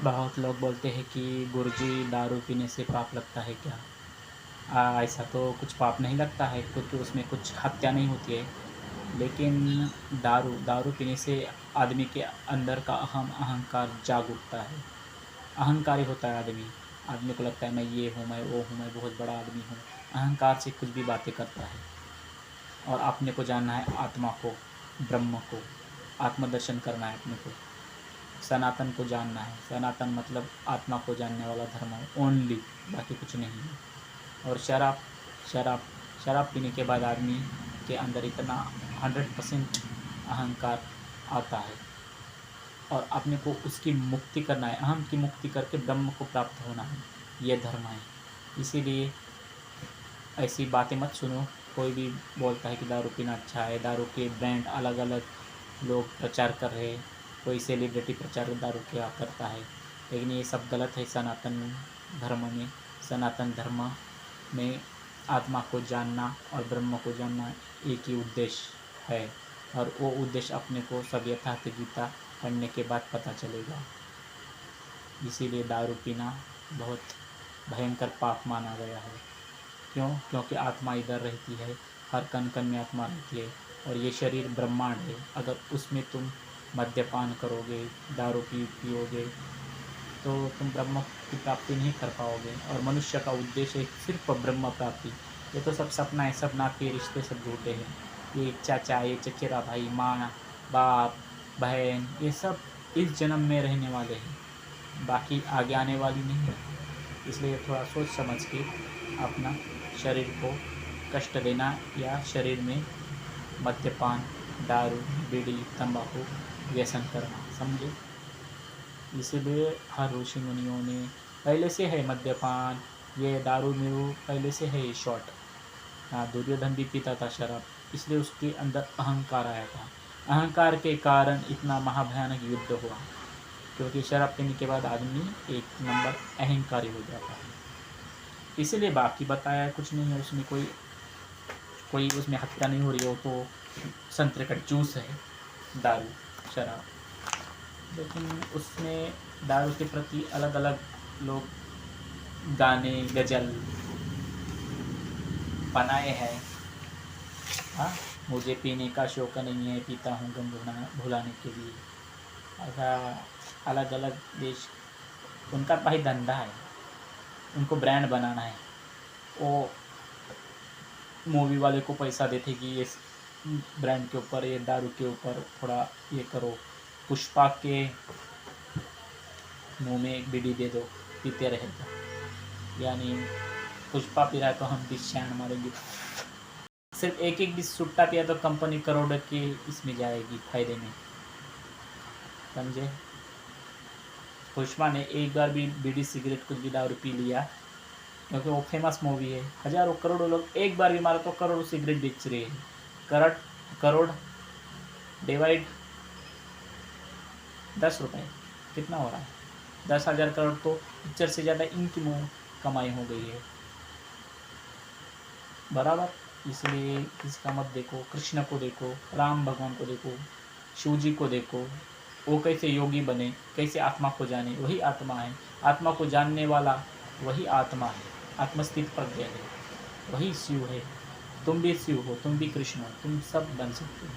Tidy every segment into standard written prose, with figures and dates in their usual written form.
बहुत लोग बोलते हैं कि गुरुजी दारू पीने से पाप लगता है क्या? ऐसा तो कुछ पाप नहीं लगता है क्योंकि उसमें कुछ हत्या नहीं होती है। लेकिन दारू दारू पीने से आदमी के अंदर का अहंकार जाग उठता है। अहंकारी होता है आदमी। आदमी को लगता है मैं ये हूँ, मैं वो हूँ, मैं बहुत बड़ा आदमी हूँ। अहंकार से कुछ भी बातें करता है। और अपने को जानना है आत्मा को, ब्रह्म को। आत्मदर्शन करना है अपने को। सनातन को जानना है। सनातन मतलब आत्मा को जानने वाला धर्म ओनली, बाकी कुछ नहीं है। और शराब शराब पीने के बाद आदमी के अंदर इतना 100% अहंकार आता है और अपने को उसकी मुक्ति करना है। अहम की मुक्ति करके ब्रह्म को प्राप्त होना है। ये धर्म है। इसीलिए ऐसी बातें मत सुनो। कोई भी बोलता है कि दारू पीना अच्छा है, दारू के ब्रांड अलग अलग लोग प्रचार कर रहे हैं। कोई सेलिब्रिटी प्रचार दारू क्या करता है, लेकिन ये सब गलत है। सनातन धर्म में आत्मा को जानना और ब्रह्म को जानना एक ही उद्देश्य है। और वो उद्देश्य अपने को सब यथार्थ गीता पढ़ने के बाद पता चलेगा। इसीलिए दारू पीना बहुत भयंकर पाप माना गया है। क्यों? क्योंकि आत्मा इधर रहती है, हर कण कण में आत्मा रहती है। और ये शरीर ब्रह्मांड है। अगर उसमें तुम मद्यपान करोगे, दारू पियोगे, तो तुम ब्रह्म की प्राप्ति नहीं कर पाओगे। और मनुष्य का उद्देश्य है सिर्फ ब्रह्म प्राप्ति। ये तो सब सपना है, सब नाते रिश्ते सब झूठे हैं। ये चाचा, ये चचेरा भाई, माँ बाप, बहन, ये सब इस जन्म में रहने वाले हैं, बाकी आगे आने वाली नहीं है। इसलिए थोड़ा सोच समझ के अपना शरीर को कष्ट देना या शरीर में मद्यपान, दारू, बीड़ी, तंबाकू व्यसन करना, समझे। इसीलिए हर ऋषि मुनियों ने पहले से है मद्यपान, ये दारू मिरू पहले से है ये शॉर्ट। हाँ, दुर्योधन भी पीता था शराब, इसलिए उसके अंदर अहंकार आया था। अहंकार के कारण इतना महाभयानक युद्ध हुआ, क्योंकि शराब पीने के बाद आदमी एक नंबर अहंकारी हो जाता है। इसीलिए बाकी बताया कुछ नहीं है उसमें, कोई उसमें हत्या नहीं हो रही हो तो संतरे का जूस है दारू, शराब। लेकिन उसमें दारू के प्रति अलग अलग लोग गाने गज़ल बनाए हैं। हाँ, मुझे पीने का शौक नहीं है, पीता हूँ गम भुलाने के लिए। ऐसा अलग अलग देश, उनका भाई धंधा है, उनको ब्रांड बनाना है। वो मूवी वाले को पैसा देते कि ये ब्रांड के ऊपर, ये दारू के ऊपर थोड़ा ये करो। पुष्पा के मुंह में एक बीड़ी दे दो, पीते रहेगा। यानी पुष्पा पी रहा है तो हम 20 शान मारेंगे। सिर्फ एक एक डिश सुट्टा पिया तो कंपनी करोड़ की इसमें जाएगी फायदे में, समझे। पुष्पा ने एक बार भी बीड़ी सिगरेट कुछ भी दारू पी लिया, क्योंकि वो फेमस मूवी है। हजारों करोड़ों लोग एक बार भी मारा तो करोड़ों सिगरेट बेच रहे हैं। करोड़ डिवाइड 10 रुपये कितना हो रहा है? 10,000 करोड़, तो पिक्चर से ज़्यादा इनकी कमाई हो गई है, बराबर। इसलिए किसी का मत देखो। कृष्ण को देखो, राम भगवान को देखो, शिव जी को देखो। वो कैसे योगी बने, कैसे आत्मा को जाने, वही आत्मा है। आत्मा को जानने वाला वही आत्मा है, आत्मस्थित प्रज्ञ है, वही शिव है। तुम भी शिव हो, तुम भी कृष्ण हो, तुम सब बन सकते हो,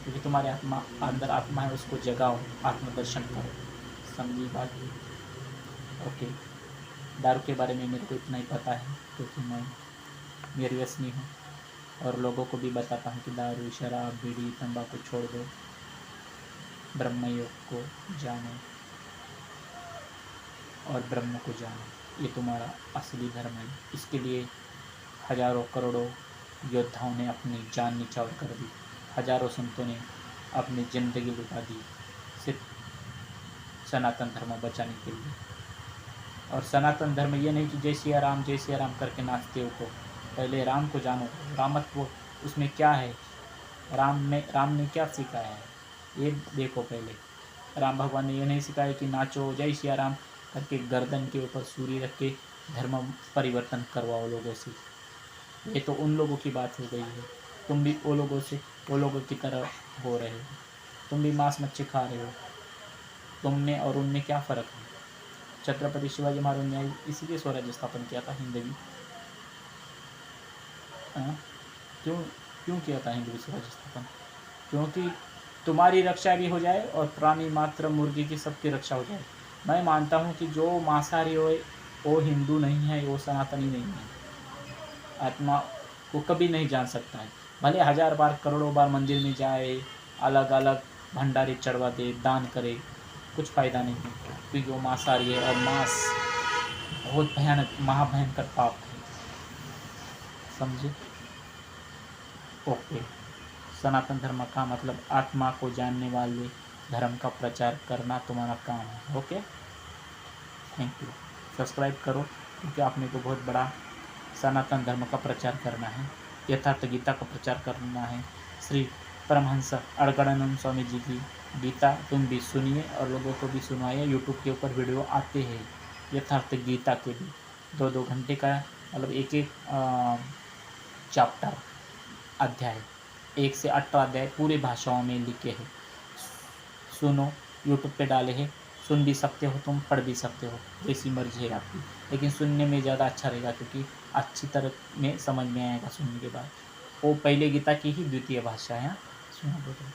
क्योंकि तुम्हारे आत्मा अंदर आत्मा है, उसको जगाओ, आत्मदर्शन करो। समझी बात? ओके। दारू के बारे में मेरे को इतना ही पता है, क्योंकि मैं निर्व्यसनी हूँ और लोगों को भी बताता हूँ कि दारू, शराब, बीड़ी, तंबाकू छोड़ दो, ब्रह्म योग को जानो और ब्रह्म को जानो। ये तुम्हारा असली धर्म है। इसके लिए हजारों करोड़ों योद्धाओं ने अपनी जान निछावर कर दी, हजारों संतों ने अपनी जिंदगी लुटा दी, सिर्फ सनातन धर्म बचाने के लिए। और सनातन धर्म ये नहीं कि जय सिया राम करके नाचते हो। पहले राम को जानो, रामत्व उसमें क्या है, राम ने क्या सिखाया है ये देखो। पहले राम भगवान ने ये नहीं सिखाया कि नाचो जय सिया राम करके गर्दन के ऊपर सूरी रख के धर्म परिवर्तन करवाओ लोगों से। ये तो उन लोगों की बात हो गई है। तुम भी वो लोगों की तरह हो रहे हो। तुम भी मांस मच्छी खा रहे हो। तुमने और उनमें क्या फ़र्क है? छत्रपति शिवाजी महाराज ने इसीलिए स्वराज्य स्थापन किया था हिंदवी। क्यों क्यों किया था हिंदवी स्वराज्य स्थापन? क्योंकि तुम्हारी रक्षा भी हो जाए और प्राणी मात्र मुर्गी की सबकी रक्षा हो जाए। मैं मानता हूँ कि जो मांसाहारी हो वो हिंदू नहीं है, वो सनातनी नहीं है। आत्मा को कभी नहीं जान सकता है, भले 1000 बार करोड़ों बार मंदिर में जाए, अलग अलग भंडारे चढ़वा दे, दान करे, कुछ फ़ायदा नहीं है, क्योंकि वो मांसाहारी है और मांस बहुत भयानक महाभयंकर पाप है। समझे? ओके। सनातन धर्म का मतलब आत्मा को जानने वाले धर्म का प्रचार करना तुम्हारा काम है। Okay, thank you. सब्सक्राइब करो, क्योंकि आपने को बहुत बड़ा सनातन धर्म का प्रचार करना है, यथार्थ गीता का प्रचार करना है। श्री परमहंस अड़गड़ानंद स्वामी जी की गीता तुम भी सुनिए और लोगों को भी सुनाइए। यूट्यूब के ऊपर वीडियो आते हैं यथार्थ गीता के भी, 2-2 घंटे का, मतलब एक चैप्टर अध्याय, 1 से 18 अध्याय पूरे भाषाओं में लिखे हैं। सुनो, यूट्यूब पे डाले हैं, सुन भी सकते हो, तुम पढ़ भी सकते हो, जैसी मर्जी है आपकी, लेकिन सुनने में ज़्यादा अच्छा रहेगा, क्योंकि अच्छी तरह में समझ में आएगा सुनने के बाद। वो पहले गीता की ही द्वितीय भाषा है। सुना बोलो।